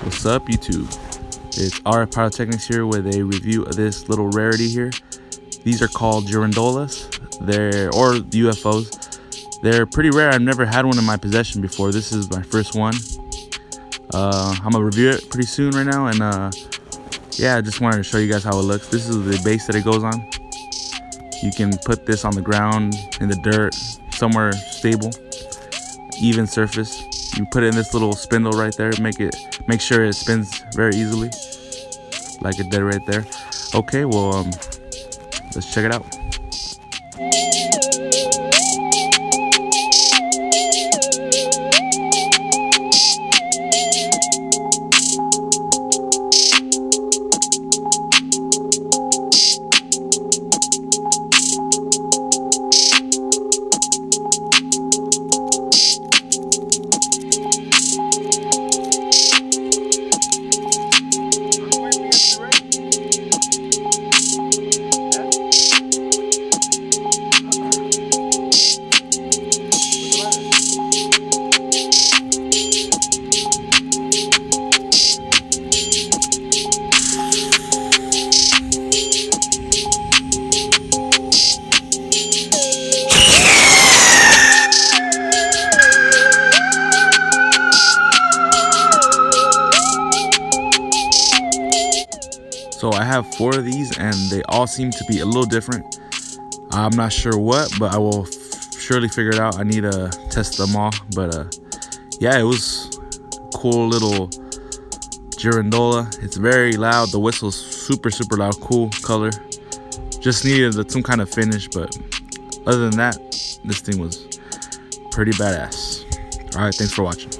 What's up, YouTube? It's our Pyrotechnics here with a review of this little rarity here. These are called girandolas. Or UFOs. They're pretty rare. I've never had one in my possession before. This is my first one. I'm gonna review it pretty soon right now, and yeah, I just wanted to show you guys how it looks. This is the base that it goes on. You can put this on the ground, in the dirt, somewhere stable, even surface. You put it in this little spindle right there, make sure it spins very easily, like it did right there. Okay, well, let's check it out. So I have 4 of these, and they all seem to be a little different. I'm not sure what, but I will surely figure it out. I need to test them all, but yeah, it was a cool little girandola. It's very loud. The whistle's super loud. Cool color. Just needed some kind of finish, but other than that, this thing was pretty badass. All right, thanks for watching.